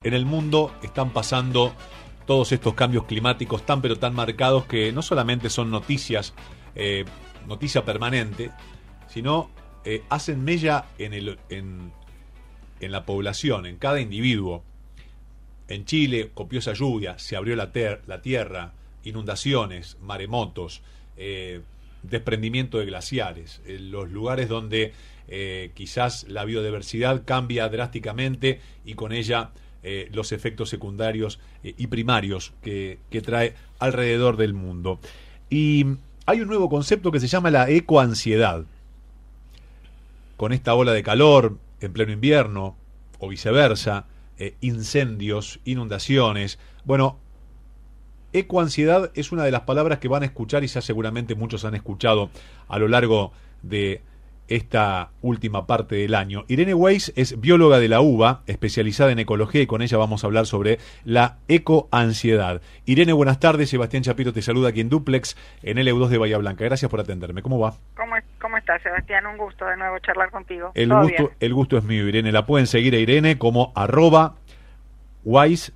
en el mundo están pasando todos estos cambios climáticos tan pero tan marcados que no solamente son noticias, noticia permanente, sino hacen mella en la población, en cada individuo. En Chile, copiosa lluvia, se abrió la tierra, inundaciones, maremotos, desprendimiento de glaciares, los lugares donde quizás la biodiversidad cambia drásticamente y con ella los efectos secundarios y primarios que trae alrededor del mundo. Y hay un nuevo concepto que se llama la ecoansiedad. Con esta ola de calor en pleno invierno o viceversa, incendios, inundaciones. Bueno, ecoansiedad es una de las palabras que van a escuchar y ya seguramente muchos han escuchado a lo largo de esta última parte del año. Irene Weiss es bióloga de la UBA, especializada en ecología, y con ella vamos a hablar sobre la ecoansiedad. Irene, buenas tardes. Sebastián Chapiro te saluda aquí en Duplex, en el EU2 de Bahía Blanca. Gracias por atenderme. ¿Cómo va? ¿Cómo estás, Sebastián? Un gusto de nuevo charlar contigo. El gusto es mío, Irene. La pueden seguir a Irene como @Weiss.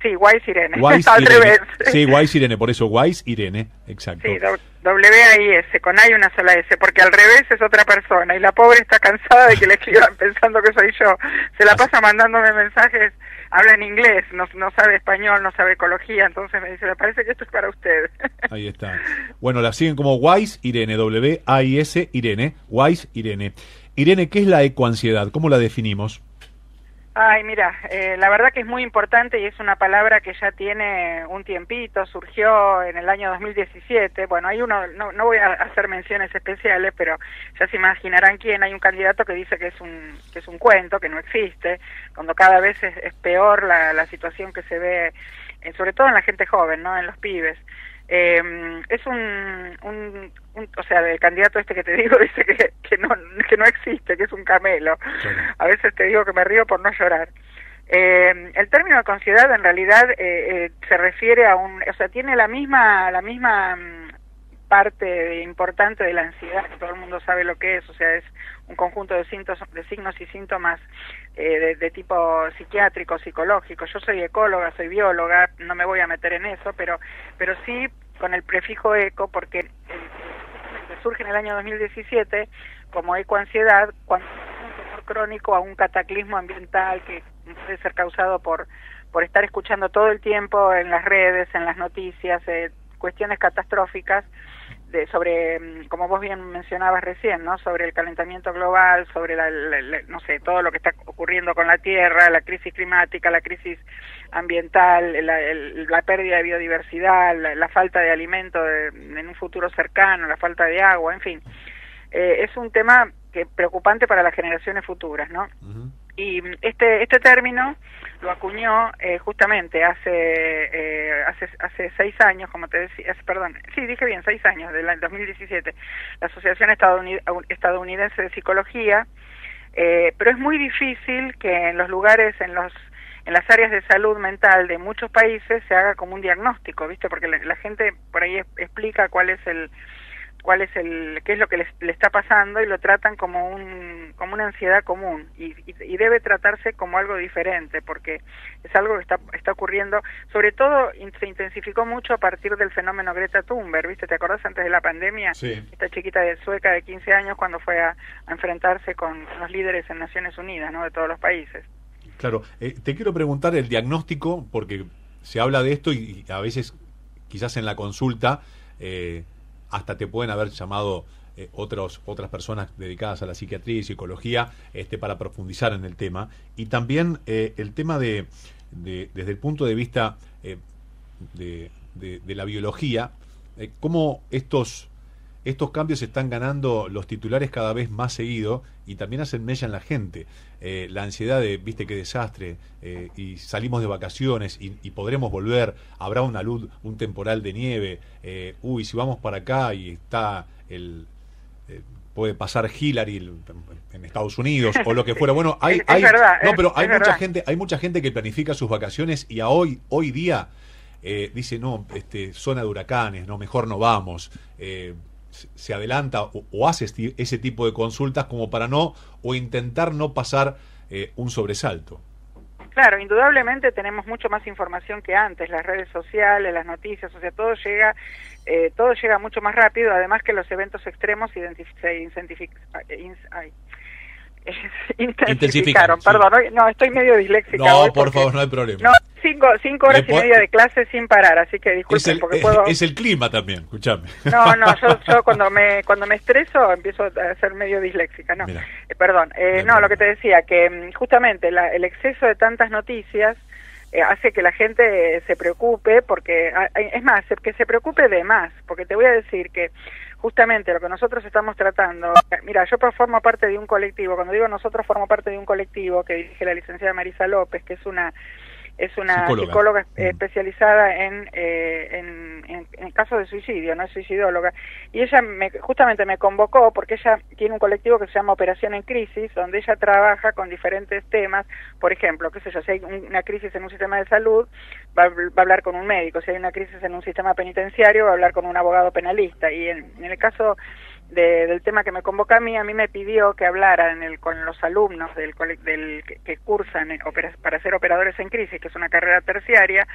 Sí, Weiss Irene. Weiss al Irene. revés. Sí, Weiss Irene, por eso Weiss Irene, exacto. Sí, W-A-I-S, con A y una sola S, porque al revés es otra persona, y la pobre está cansada de que le escriban pensando que soy yo. Se la pasa mandándome mensajes, habla en inglés, no sabe español, no sabe ecología, entonces me dice, me parece que esto es para usted. Ahí está. Bueno, la siguen como Weiss Irene, W-A-I-S Irene, Weiss Irene. Irene, ¿qué es la ecoansiedad? ¿Cómo la definimos? Ay, mira, la verdad que es muy importante y es una palabra que ya tiene un tiempito, surgió en el año 2017, bueno, hay uno, no voy a hacer menciones especiales, pero ya se imaginarán quién, hay un candidato que dice que es un cuento, que no existe, cuando cada vez es peor la situación que se ve, sobre todo en la gente joven, ¿no?, en los pibes. Es o sea, el candidato este que te digo dice que no existe, que es un camelo. Claro. A veces te digo que me río por no llorar. El término de ansiedad en realidad se refiere a o sea, tiene la misma parte importante de la ansiedad, que todo el mundo sabe lo que es, o sea, es un conjunto de signos y síntomas de tipo psiquiátrico, psicológico. Yo soy ecóloga, soy bióloga, no me voy a meter en eso, pero sí con el prefijo eco, porque surge en el año 2017 como ecoansiedad cuando es un temor crónico a un cataclismo ambiental que puede ser causado por estar escuchando todo el tiempo en las redes, en las noticias, cuestiones catastróficas sobre, como vos bien mencionabas recién, ¿no?, sobre el calentamiento global, sobre no sé, todo lo que está ocurriendo con la Tierra, la crisis climática, la crisis ambiental, la pérdida de biodiversidad, la falta de alimento en un futuro cercano, la falta de agua, en fin. Es un tema preocupante para las generaciones futuras, ¿no? Uh-huh. Y este término lo acuñó justamente hace 6 años, como te decía, perdón, sí, dije bien, 6 años, del 2017, la Asociación Estadounidense de Psicología, pero es muy difícil que en los lugares, en las áreas de salud mental de muchos países se haga como un diagnóstico, ¿viste? Porque la gente por ahí explica qué es lo que le está pasando y lo tratan como una ansiedad común y debe tratarse como algo diferente, porque es algo que está ocurriendo, sobre todo se intensificó mucho a partir del fenómeno Greta Thunberg, ¿viste? ¿Te acordás antes de la pandemia? Sí. Esta chiquita sueca de 15 años cuando fue a enfrentarse con los líderes en Naciones Unidas, ¿no?, de todos los países. Claro, te quiero preguntar el diagnóstico, porque se habla de esto y a veces quizás en la consulta hasta te pueden haber llamado otras personas dedicadas a la psiquiatría y psicología para profundizar en el tema. Y también el tema desde el punto de vista de la biología, cómo estos cambios están ganando los titulares cada vez más seguido y también hacen mella en la gente. La ansiedad de, viste qué desastre, y salimos de vacaciones y podremos volver, habrá un temporal de nieve, si vamos para acá y está puede pasar Hillary en Estados Unidos o lo que fuera. Bueno, hay mucha gente que planifica sus vacaciones y hoy día dice, no, zona de huracanes, no, mejor no vamos. Se adelanta o hace ese tipo de consultas como para intentar no pasar un sobresalto. Claro, indudablemente tenemos mucho más información que antes, las redes sociales, las noticias, o sea, todo llega mucho más rápido, además que los eventos extremos intensificaron. Sí. Perdón, no, estoy medio disléxica. No, por favor, no hay problema. No, 5 horas y media de clase sin parar, así que disculpen porque puedo... Es el clima también, escuchame. No, yo cuando me estreso empiezo a ser medio disléxica, no. Perdón, no, lo que te decía, que justamente el exceso de tantas noticias hace que la gente se preocupe, porque, es más, que se preocupe de más, porque te voy a decir que justamente lo que nosotros estamos tratando, mira, yo formo parte de un colectivo, cuando digo nosotros formo parte de un colectivo que dirige la licenciada Marisa López, que es una psicóloga especializada en casos de suicidio, no es suicidóloga, y ella justamente me convocó porque ella tiene un colectivo que se llama Operación en Crisis, donde ella trabaja con diferentes temas, por ejemplo, qué sé yo, si hay una crisis en un sistema de salud, va a hablar con un médico, si hay una crisis en un sistema penitenciario, va a hablar con un abogado penalista, y en el caso del tema que me convoca a mí me pidió que hablara con los alumnos que cursan para ser operadores en crisis, que es una carrera terciaria,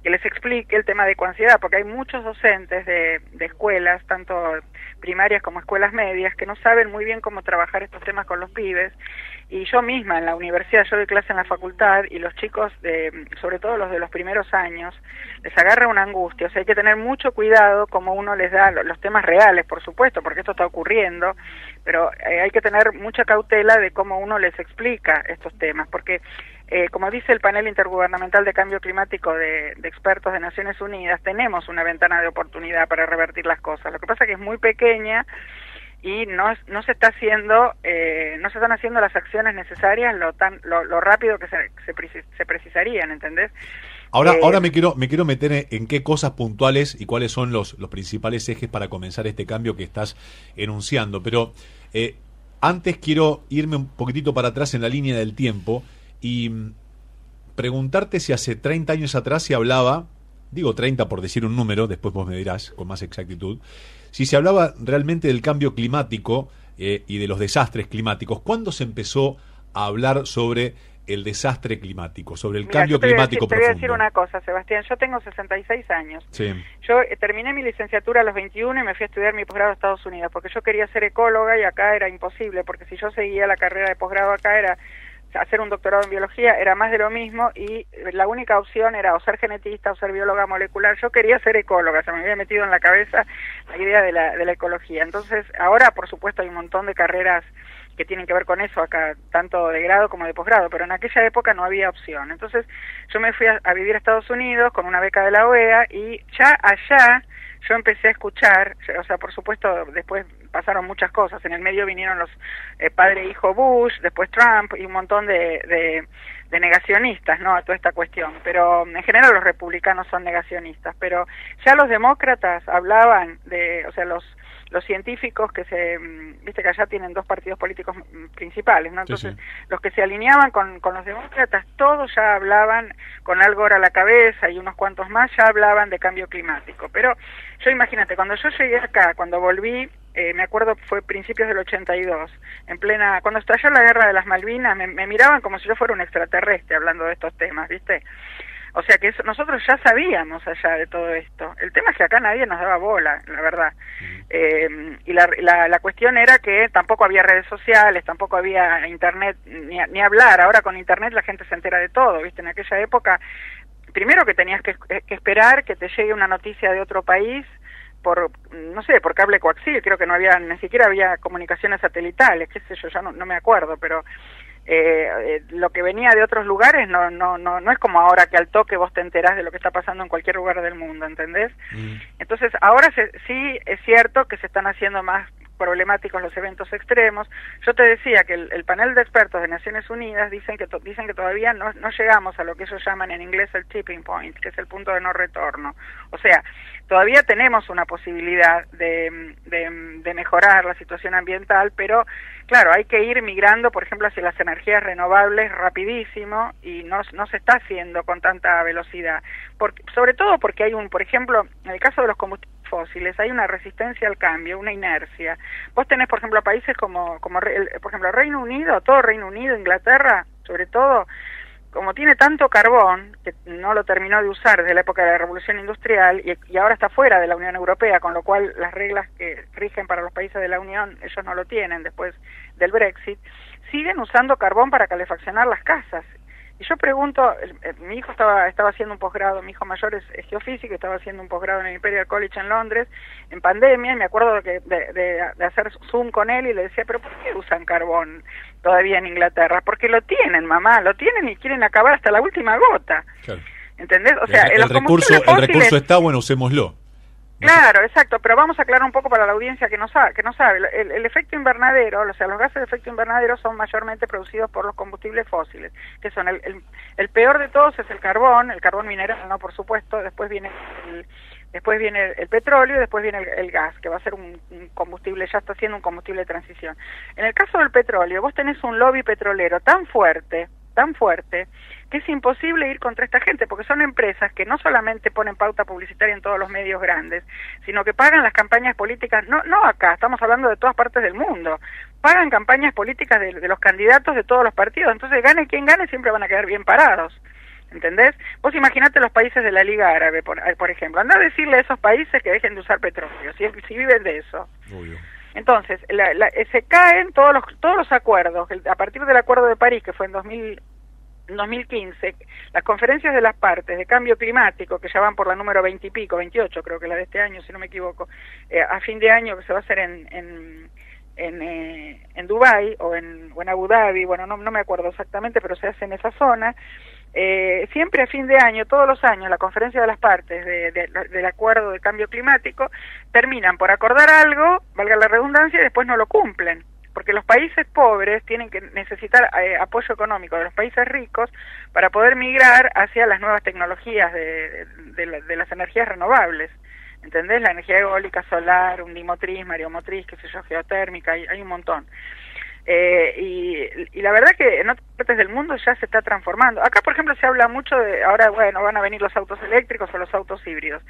que les explique el tema de ecoansiedad, porque hay muchos docentes de escuelas, tanto primarias como escuelas medias, que no saben muy bien cómo trabajar estos temas con los pibes, y yo misma en la universidad, yo doy clase en la facultad, y los chicos, sobre todo los de los primeros años, les agarra una angustia, o sea, hay que tener mucho cuidado como uno les da los temas reales, por supuesto, porque esto está ocurriendo, pero hay que tener mucha cautela de cómo uno les explica estos temas, porque como dice el panel intergubernamental de cambio climático de expertos de Naciones Unidas, tenemos una ventana de oportunidad para revertir las cosas, lo que pasa es que es muy pequeña y no se están haciendo las acciones necesarias lo rápido que se precisarían, ¿entendés? Ahora me quiero meter en qué cosas puntuales y cuáles son los principales ejes para comenzar este cambio que estás enunciando, pero antes quiero irme un poquitito para atrás en la línea del tiempo y preguntarte si hace 30 años atrás se hablaba, digo 30 por decir un número, después vos me dirás con más exactitud, si se hablaba realmente del cambio climático y de los desastres climáticos. ¿Cuándo se empezó a hablar sobre el desastre climático, sobre el cambio climático profundo? Te voy a decir una cosa, Sebastián, yo tengo 66 años. Sí. Yo terminé mi licenciatura a los 21 y me fui a estudiar mi posgrado a Estados Unidos, porque yo quería ser ecóloga y acá era imposible, porque si yo seguía la carrera de posgrado acá era hacer un doctorado en biología, era más de lo mismo, y la única opción era o ser genetista o ser bióloga molecular. Yo quería ser ecóloga, se me había metido en la cabeza la idea de la ecología. Entonces, ahora, por supuesto, hay un montón de carreras que tienen que ver con eso acá, tanto de grado como de posgrado, pero en aquella época no había opción. Entonces, yo me fui a vivir a Estados Unidos con una beca de la OEA, y ya allá yo empecé a escuchar, o sea, por supuesto, después pasaron muchas cosas, en el medio vinieron los padre e hijo Bush, después Trump y un montón de negacionistas, ¿no?, a toda esta cuestión, pero en general los republicanos son negacionistas, pero ya los demócratas hablaban o sea, los científicos viste que allá tienen dos partidos políticos principales, ¿no? Entonces, sí. Los que se alineaban con los demócratas, todos ya hablaban, con Al Gore a la cabeza y unos cuantos más, ya hablaban de cambio climático. Pero yo imagínate, cuando yo llegué acá, cuando volví, me acuerdo fue principios del 82, cuando estalló la guerra de las Malvinas, me miraban como si yo fuera un extraterrestre hablando de estos temas, ¿viste? O sea que nosotros ya sabíamos allá de todo esto. El tema es que acá nadie nos daba bola, la verdad. Y la cuestión era que tampoco había redes sociales, tampoco había internet, ni hablar. Ahora con internet la gente se entera de todo, ¿viste? En aquella época, primero que tenías que esperar que te llegue una noticia de otro país por cable coaxial. Creo que ni siquiera había comunicaciones satelitales, qué sé yo, ya no me acuerdo, pero lo que venía de otros lugares no es como ahora que al toque vos te enterás de lo que está pasando en cualquier lugar del mundo, ¿entendés? Entonces ahora sí es cierto que se están haciendo más problemáticos los eventos extremos. Yo te decía que el panel de expertos de Naciones Unidas dicen que todavía no llegamos a lo que ellos llaman en inglés el tipping point, que es el punto de no retorno. O sea, todavía tenemos una posibilidad de mejorar la situación ambiental, pero claro, hay que ir migrando, por ejemplo, hacia las energías renovables rapidísimo, y no se está haciendo con tanta velocidad. Sobre todo porque por ejemplo, en el caso de los combustibles fósiles, hay una resistencia al cambio, una inercia. Vos tenés, por ejemplo, países como por ejemplo, Reino Unido, todo Reino Unido, Inglaterra, sobre todo, como tiene tanto carbón, que no lo terminó de usar desde la época de la Revolución Industrial, y ahora está fuera de la Unión Europea, con lo cual las reglas que rigen para los países de la Unión, ellos no lo tienen después del Brexit, siguen usando carbón para calefaccionar las casas. Y yo pregunto, mi hijo estaba haciendo un posgrado, mi hijo mayor es geofísico, estaba haciendo un posgrado en el Imperial College en Londres, en pandemia, y me acuerdo de hacer Zoom con él y le decía, pero ¿por qué usan carbón todavía en Inglaterra? Porque lo tienen, mamá, lo tienen y quieren acabar hasta la última gota. Claro. ¿Entendés? O sea, el recurso está, bueno, usémoslo. Claro, exacto, pero vamos a aclarar un poco para la audiencia que no sabe. El efecto invernadero, o sea, los gases de efecto invernadero son mayormente producidos por los combustibles fósiles, que son el peor de todos es el carbón mineral, no, por supuesto, después viene el petróleo y después viene el gas, que va a ser un combustible, ya está siendo un combustible de transición. En el caso del petróleo, vos tenés un lobby petrolero tan fuerte, que es imposible ir contra esta gente, porque son empresas que no solamente ponen pauta publicitaria en todos los medios grandes, sino que pagan las campañas políticas, no acá, estamos hablando de todas partes del mundo, pagan campañas políticas de los candidatos de todos los partidos, entonces gane quien gane siempre van a quedar bien parados, ¿entendés? Vos imaginate los países de la Liga Árabe, por ejemplo, andá a decirle a esos países que dejen de usar petróleo, si viven de eso. Obvio. Entonces, se caen todos los acuerdos, a partir del Acuerdo de París, que fue en 2015, las conferencias de las partes de cambio climático, que ya van por la número 20 y pico, 28 creo que la de este año, si no me equivoco, a fin de año, que se va a hacer en Dubái o en Abu Dhabi, bueno, no me acuerdo exactamente, pero se hace en esa zona. Siempre a fin de año, todos los años, la conferencia de las partes del acuerdo de cambio climático terminan por acordar algo, valga la redundancia, y después no lo cumplen, porque los países pobres tienen que necesitar apoyo económico de los países ricos para poder migrar hacia las nuevas tecnologías de las energías renovables. ¿Entendés? La energía eólica, solar, undimotriz, mareomotriz, qué sé yo, geotérmica, hay un montón. Y la verdad que en otras partes del mundo ya se está transformando. Acá, por ejemplo, se habla mucho de, ahora, bueno, van a venir los autos eléctricos o los autos híbridos.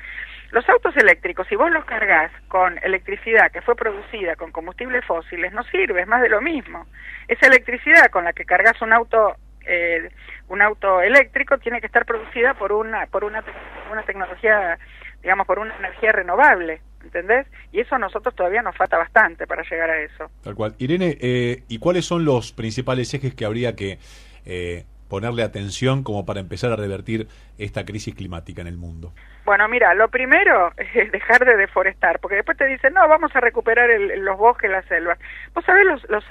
Los autos eléctricos, si vos los cargas con electricidad que fue producida con combustibles fósiles, no sirve, es más de lo mismo. Esa electricidad con la que cargas un auto eléctrico tiene que estar producida por una tecnología, digamos, por una energía renovable, ¿entendés? Y eso a nosotros todavía nos falta bastante para llegar a eso. Tal cual. Irene, ¿y cuáles son los principales ejes que habría que ponerle atención como para empezar a revertir esta crisis climática en el mundo? Bueno, mira, lo primero es dejar de deforestar, porque después te dicen, no, vamos a recuperar los bosques, las selvas. ¿Vos sabés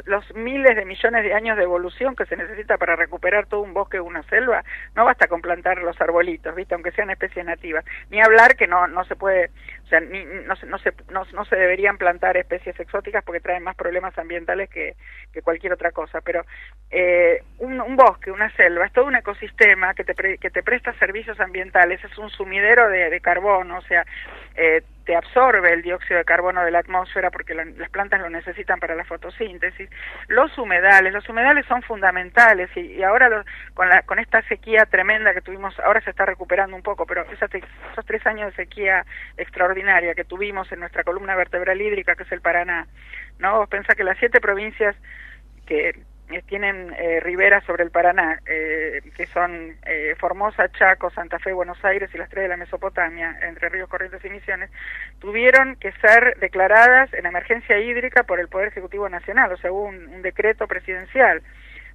los miles de millones de años de evolución que se necesita para recuperar todo un bosque o una selva? No basta con plantar los arbolitos, ¿viste? Aunque sean especies nativas. Ni hablar que no se puede, o sea, no se deberían plantar especies exóticas porque traen más problemas ambientales que cualquier otra cosa. Pero un bosque, una selva, es todo un ecosistema que te presta servicios ambientales, es un sumidero de carbono, o sea, te absorbe el dióxido de carbono de la atmósfera porque las plantas lo necesitan para la fotosíntesis. Los humedales son fundamentales y ahora con esta sequía tremenda que tuvimos, ahora se está recuperando un poco, pero esos 3 años de sequía extraordinaria que tuvimos en nuestra columna vertebral hídrica, que es el Paraná, ¿no? Vos pensás que las 7 provincias que tienen riberas sobre el Paraná, que son Formosa, Chaco, Santa Fe, Buenos Aires y las 3 de la Mesopotamia, Entre Ríos, Corrientes y Misiones, tuvieron que ser declaradas en emergencia hídrica por el Poder Ejecutivo Nacional, o sea, hubo un decreto presidencial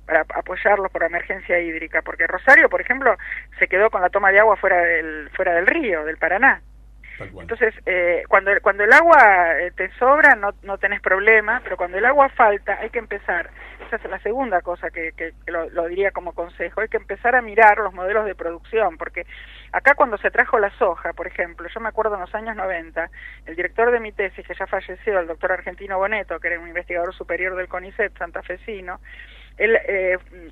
para apoyarlos por emergencia hídrica, porque Rosario, por ejemplo, se quedó con la toma de agua fuera del río, del Paraná. Entonces, cuando el agua te sobra no tenés problema, pero cuando el agua falta hay que empezar, esa es la segunda cosa que lo diría como consejo, hay que empezar a mirar los modelos de producción, porque acá cuando se trajo la soja, por ejemplo, yo me acuerdo en los años 90, el director de mi tesis, que ya falleció, el doctor Argentino Boneto, que era un investigador superior del CONICET santafesino, él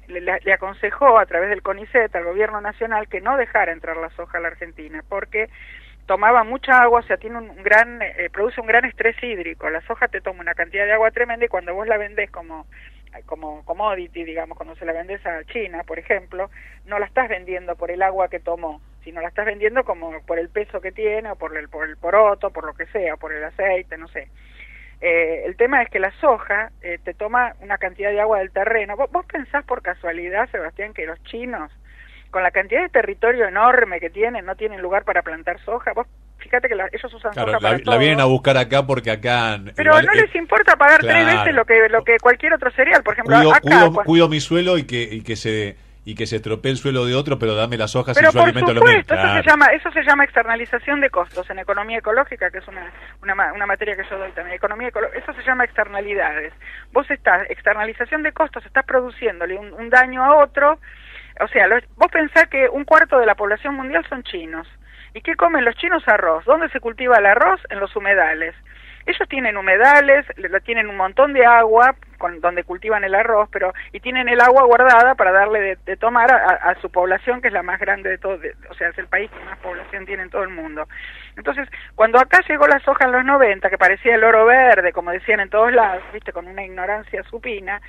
le aconsejó a través del CONICET al gobierno nacional que no dejara entrar la soja a la Argentina, porque tomaba mucha agua, o sea, produce un gran estrés hídrico. La soja te toma una cantidad de agua tremenda y cuando vos la vendés como commodity, digamos, cuando se la vendés a China, por ejemplo, no la estás vendiendo por el agua que tomó, sino la estás vendiendo como por el peso que tiene, o por el poroto, por lo que sea, por el aceite, no sé. El tema es que la soja te toma una cantidad de agua del terreno. ¿Vos pensás por casualidad, Sebastián, que los chinos con la cantidad de territorio enorme que tienen, no tienen lugar para plantar soja. Vos fíjate que ellos usan soja para todo. La vienen a buscar acá porque acá... Pero igual, no les importa pagar 3 veces lo que cualquier otro cereal, por ejemplo. Cuido mi suelo y que se estropee el suelo de otro, pero dame las hojas y yo alimento lo mismo. Eso se llama externalización de costos en economía ecológica, que es una materia que yo doy también. Economía ecológica, eso se llama externalidades. Externalización de costos, estás produciéndole un daño a otro. O sea, vos pensás que 1/4 de la población mundial son chinos. ¿Y qué comen los chinos? Arroz. ¿Dónde se cultiva el arroz? En los humedales. Ellos tienen humedales, tienen un montón de agua donde cultivan el arroz, y tienen el agua guardada para darle de tomar a su población, que es la más grande de todo, o sea, es el país que más población tiene en todo el mundo. Entonces, cuando acá llegó la soja en los 90, que parecía el oro verde, como decían en todos lados, viste, con una ignorancia supina,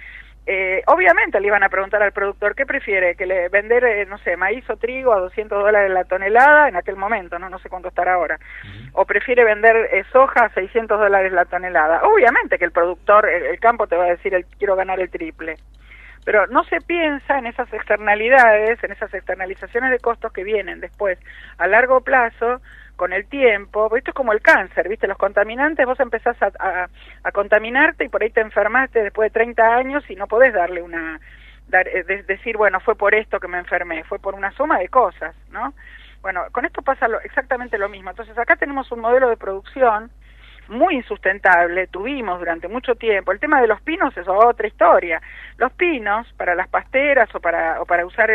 obviamente le iban a preguntar al productor qué prefiere, que le vender, no sé, maíz o trigo a $200 la tonelada en aquel momento, no sé cuánto estará ahora, o prefiere vender soja a $600 la tonelada. Obviamente que el productor, el campo te va a decir, quiero ganar el triple. Pero no se piensa en esas externalidades, en esas externalizaciones de costos que vienen después a largo plazo, con el tiempo. Esto es como el cáncer, ¿viste? Los contaminantes, vos empezás a contaminarte y por ahí te enfermaste después de 30 años y no podés darle decir, bueno, fue por esto que me enfermé, fue por una suma de cosas, ¿no? Bueno, con esto pasa exactamente lo mismo. Entonces acá tenemos un modelo de producción muy insustentable, tuvimos durante mucho tiempo. El tema de los pinos es otra historia. Los pinos, para las pasteras o para usar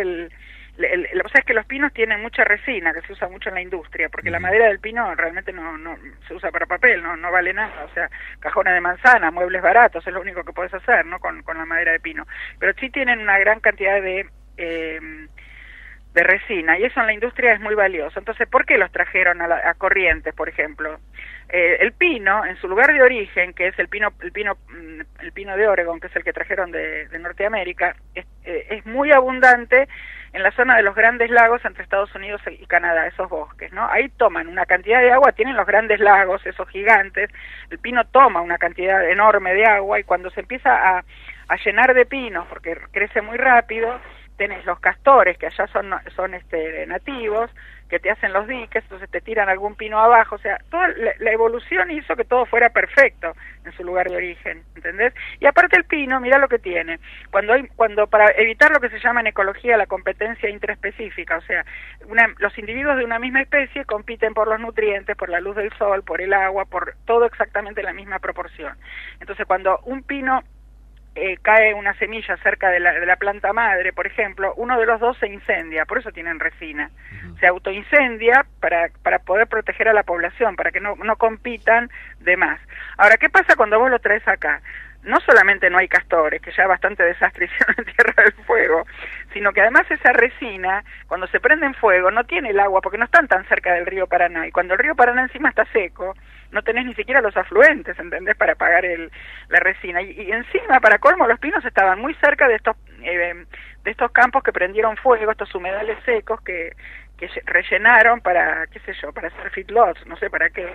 o sea, es que los pinos tienen mucha resina, que se usa mucho en la industria, porque la madera del pino realmente no se usa para papel, no vale nada, o sea, cajones de manzana, muebles baratos, es lo único que podés hacer, ¿no? Con la madera de pino. Pero sí tienen una gran cantidad de resina, y eso en la industria es muy valioso. Entonces, ¿por qué los trajeron a Corrientes, por ejemplo? El pino, en su lugar de origen, que es el pino de Oregon, que es el que trajeron de Norteamérica, es muy abundante en la zona de los grandes lagos entre Estados Unidos y Canadá, esos bosques, ¿no? Ahí toman una cantidad de agua, tienen los grandes lagos, esos gigantes, el pino toma una cantidad enorme de agua, y cuando se empieza a llenar de pinos, porque crece muy rápido, tenés los castores, que allá son nativos, que te hacen los diques, entonces te tiran algún pino abajo, o sea, toda la evolución hizo que todo fuera perfecto en su lugar de origen, ¿entendés? Y aparte el pino, mirá lo que tiene, cuando para evitar lo que se llama en ecología la competencia intraespecífica, o sea, los individuos de una misma especie compiten por los nutrientes, por la luz del sol, por el agua, por todo exactamente en la misma proporción. Entonces, cuando un pino cae una semilla cerca de la planta madre, por ejemplo, uno de los dos se incendia, por eso tienen resina. Se autoincendia para poder proteger a la población, para que no compitan de más. Ahora, ¿qué pasa cuando vos lo traes acá? No solamente no hay castores, que ya bastante desastre hicieron en Tierra del Fuego, sino que además esa resina, cuando se prende en fuego, no tiene el agua, porque no están tan cerca del río Paraná, y cuando el río Paraná encima está seco, no tenés ni siquiera los afluentes, ¿entendés?, para apagar la resina. Y encima, para colmo, los pinos estaban muy cerca de estos campos que prendieron fuego, estos humedales secos que rellenaron para, qué sé yo, para hacer feedlots, no sé para qué.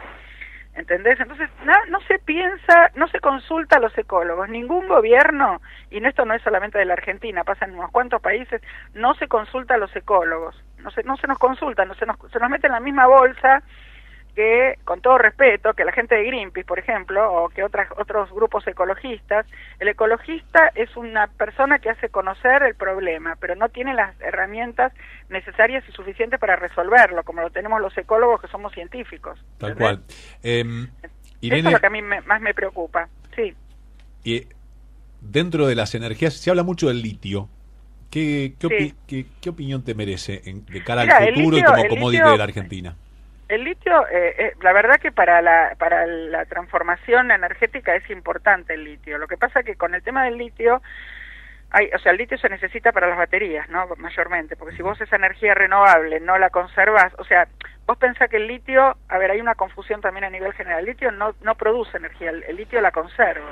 ¿Entendés? Entonces, no se piensa, no se consulta a los ecólogos. Ningún gobierno, y esto no es solamente de la Argentina, pasa en unos cuantos países, no se consulta a los ecólogos. No se nos consulta, se nos mete en la misma bolsa que, con todo respeto, que la gente de Greenpeace, por ejemplo, o que otros grupos ecologistas. El ecologista es una persona que hace conocer el problema, pero no tiene las herramientas necesarias y suficientes para resolverlo, como lo tenemos los ecólogos, que somos científicos. Tal cual. Irene, eso es lo que a mí más me preocupa. Sí. Y dentro de las energías se habla mucho del litio. ¿Qué opinión te merece de cara al futuro y como commodity de la Argentina? El litio, la verdad que para la transformación energética es importante el litio. Lo que pasa que con el tema del litio, el litio se necesita para las baterías, ¿no? Mayormente, porque si vos esa energía renovable no la conservas, o sea, vos pensás que el litio, hay una confusión también a nivel general, el litio no produce energía, el litio la conserva,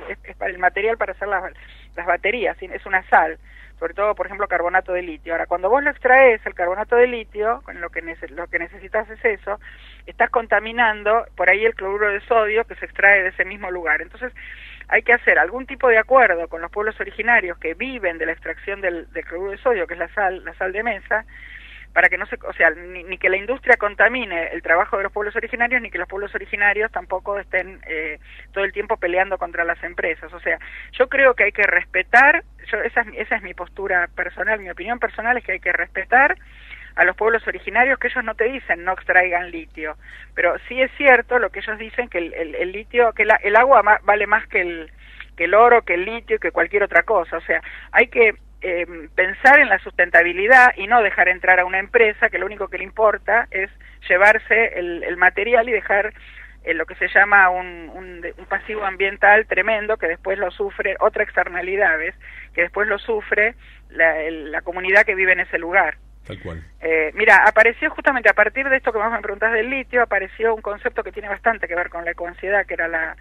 es para el material para hacer las baterías, es una sal, sobre todo, por ejemplo, carbonato de litio. Ahora, cuando vos lo extraes, el carbonato de litio, con lo que necesitas es eso, estás contaminando por ahí el cloruro de sodio que se extrae de ese mismo lugar. Entonces, hay que hacer algún tipo de acuerdo con los pueblos originarios que viven de la extracción del cloruro de sodio, que es la sal de mesa, para que no se, o sea, ni que la industria contamine el trabajo de los pueblos originarios, ni que los pueblos originarios tampoco estén todo el tiempo peleando contra las empresas. O sea, yo creo que hay que respetar, esa es mi postura personal, mi opinión personal es que hay que respetar a los pueblos originarios, que ellos no te dicen no extraigan litio, pero sí es cierto lo que ellos dicen, que el litio, que el agua vale más que el oro, que el litio, que cualquier otra cosa. O sea, hay que pensar en la sustentabilidad y no dejar entrar a una empresa que lo único que le importa es llevarse el material y dejar lo que se llama un pasivo ambiental tremendo, que después lo sufre, otra externalidad, ¿ves? Que después lo sufre la comunidad que vive en ese lugar. Tal cual. Mira, apareció justamente a partir de esto que vos me preguntás del litio, apareció un concepto que tiene bastante que ver con la ecoansiedad, que era la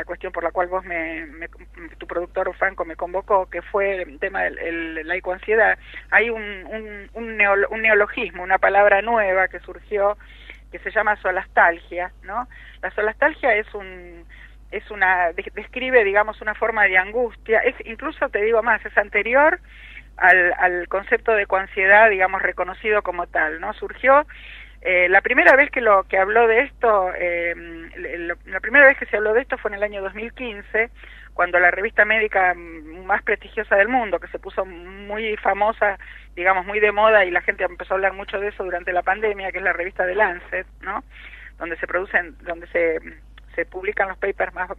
cuestión por la cual vos tu productor Franco me convocó, que fue el tema de la ecoansiedad. Hay un neologismo, una palabra nueva que surgió, que se llama solastalgia, ¿no? La solastalgia describe, digamos, una forma de angustia, incluso te digo más, es anterior al concepto de ecoansiedad, digamos, reconocido como tal, ¿no? Surgió la primera vez que habló de esto, la primera vez que se habló de esto fue en el año 2015, cuando la revista médica más prestigiosa del mundo, que se puso muy famosa, digamos, muy de moda, y la gente empezó a hablar mucho de eso durante la pandemia, que es la revista The Lancet, ¿no? Donde se publican los papers más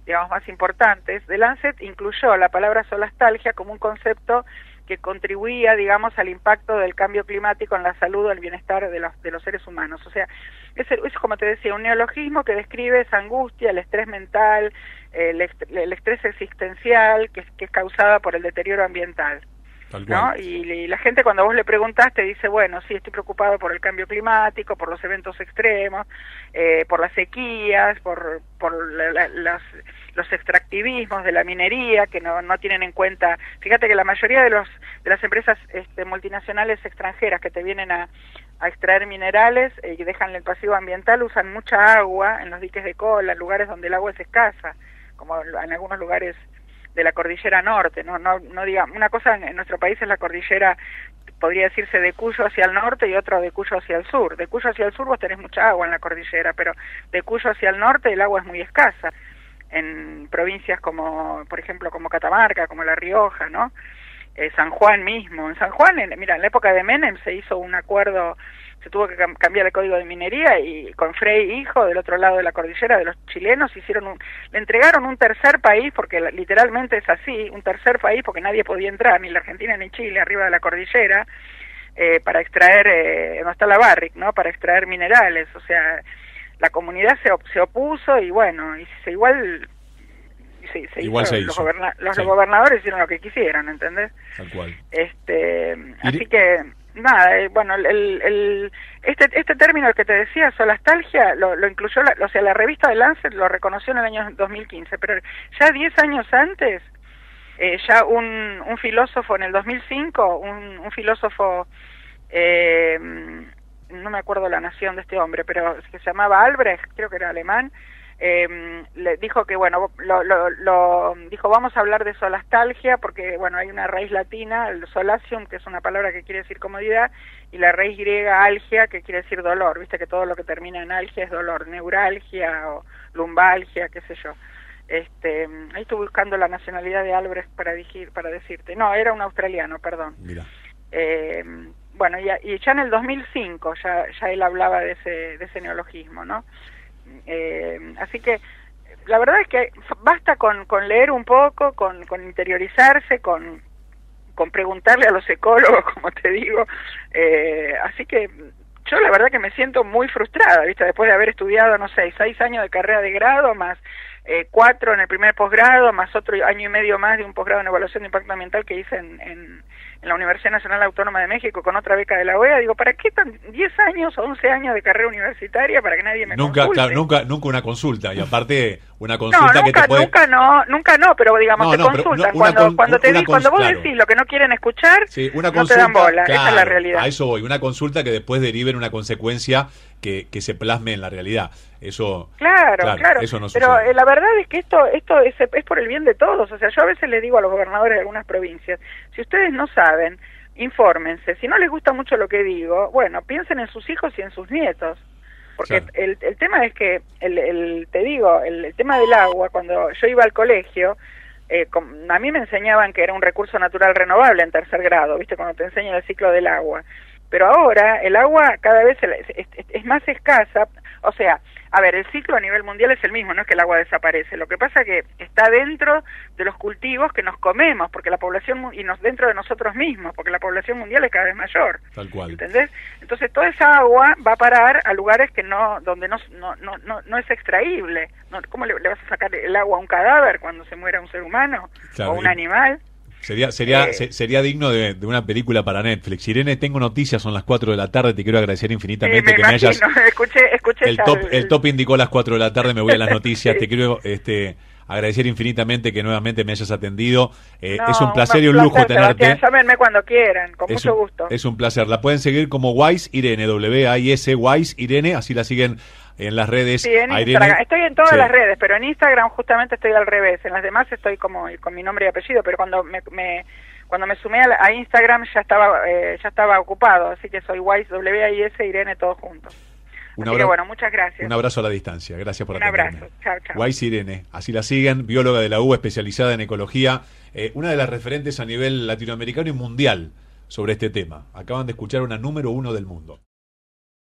digamos, más importantes. The Lancet incluyó la palabra solastalgia como un concepto que contribuía, digamos, al impacto del cambio climático en la salud o el bienestar de los seres humanos. O sea, es como te decía, un neologismo que describe esa angustia, el estrés mental, el estrés existencial que es causada por el deterioro ambiental, ¿no? Y la gente, cuando vos le preguntás, te dice, bueno, sí, estoy preocupado por el cambio climático, por los eventos extremos, por las sequías, por los extractivismos de la minería, que no tienen en cuenta. Fíjate que la mayoría de las empresas multinacionales extranjeras que te vienen a extraer minerales y dejan el pasivo ambiental, usan mucha agua en los diques de cola, en lugares donde el agua es escasa, como en algunos lugares de la cordillera norte, no digamos, una cosa en nuestro país es la cordillera, podría decirse, de Cuyo hacia el norte, y otra de Cuyo hacia el sur. De Cuyo hacia el sur vos tenés mucha agua en la cordillera, pero de Cuyo hacia el norte el agua es muy escasa, en provincias como, por ejemplo, como Catamarca, como La Rioja, ¿no? San Juan mismo. En San Juan, mira, en la época de Menem se hizo un acuerdo, se tuvo que cambiar el código de minería, y con Frei Hijo, del otro lado de la cordillera, de los chilenos, le entregaron un tercer país, porque literalmente es así, un tercer país, porque nadie podía entrar, ni la Argentina ni Chile, arriba de la cordillera, para extraer, donde está la Barrick, ¿no? Para extraer minerales. O sea, la comunidad se opuso, y bueno, los gobernadores hicieron lo que quisieron, ¿entendés? Tal cual. Así que nada, bueno, este término que te decía, solastalgia, lo incluyó, la revista de Lancet lo reconoció en el año 2015, pero ya 10 años antes, ya un filósofo en el 2005, un filósofo, no me acuerdo la nación de este hombre, pero que se llamaba Albrecht, creo que era alemán, le dijo que, bueno, dijo, vamos a hablar de solastalgia, porque, bueno, hay una raíz latina, el solasium, que es una palabra que quiere decir comodidad, y la raíz griega algia, que quiere decir dolor. Viste que todo lo que termina en algia es dolor, neuralgia o lumbalgia, qué sé yo. Ahí estuve buscando la nacionalidad de Albrecht para decirte. No, era un australiano, perdón. Mira. Bueno, y ya en el 2005 ya él hablaba de ese neologismo, ¿no? Así que la verdad es que basta con leer un poco, con interiorizarse, con preguntarle a los ecólogos, como te digo. Así que yo la verdad que me siento muy frustrada, ¿viste? Después de haber estudiado, no sé, 6 años de carrera de grado, más 4 en el primer posgrado, más otro año y medio más de un posgrado en evaluación de impacto ambiental que hice en la Universidad Nacional Autónoma de México con otra beca de la OEA. Digo, ¿para qué 10 años o 11 años de carrera universitaria para que nadie me consulte? Claro, nunca una consulta, y aparte una consulta que te puede... Nunca no, pero digamos, te consultan. Cuando vos decís lo que no quieren escuchar, sí, una no te dan bola, claro, esa es la realidad. A eso voy, una consulta que después derive en una consecuencia que se plasme en la realidad. Eso, claro. eso no pero sucede. la verdad es que esto es por el bien de todos. O sea, yo a veces les digo a los gobernadores de algunas provincias, si ustedes no saben, infórmense. Si no les gusta mucho lo que digo, bueno, piensen en sus hijos y en sus nietos. Porque el tema es que, te digo, el tema del agua, cuando yo iba al colegio, a mí me enseñaban que era un recurso natural renovable en tercer grado, ¿viste? Cuando te enseñan el ciclo del agua. Pero ahora el agua cada vez es más escasa. O sea, a ver, el ciclo a nivel mundial es el mismo, no es que el agua desaparece. Lo que pasa es que está dentro de los cultivos que nos comemos, porque la población, dentro de nosotros mismos, porque la población mundial es cada vez mayor. Tal cual. ¿Entendés? Entonces toda esa agua va a parar a lugares que donde no es extraíble. ¿Cómo le vas a sacar el agua a un cadáver cuando se muera un ser humano? Claro, o un animal. Sería digno de una película para Netflix. Irene, tengo noticias, son las 4 de la tarde, te quiero agradecer infinitamente que me hayas... Escuché el top indicó las 4 de la tarde, me voy a las noticias, te quiero agradecer infinitamente que nuevamente me hayas atendido. Es un placer y un lujo tenerte. Llámenme cuando quieran, con mucho gusto. Es un placer. La pueden seguir como Wise Irene, W-A-I-S, Wise Irene, así la siguen en las redes. Sí, en Instagram. Estoy en todas las redes, pero en Instagram justamente estoy al revés. En las demás estoy como con mi nombre y apellido, pero cuando me sumé a Instagram ya estaba ocupado, así que soy Wise, W-A-I-S, Irene, todos juntos. Así que bueno, muchas gracias. Un abrazo a la distancia, gracias por atenderme. Un abrazo, chao. Wise Irene, así la siguen, bióloga de la UBA, especializada en ecología, una de las referentes a nivel latinoamericano y mundial sobre este tema. Acaban de escuchar una número 1 del mundo.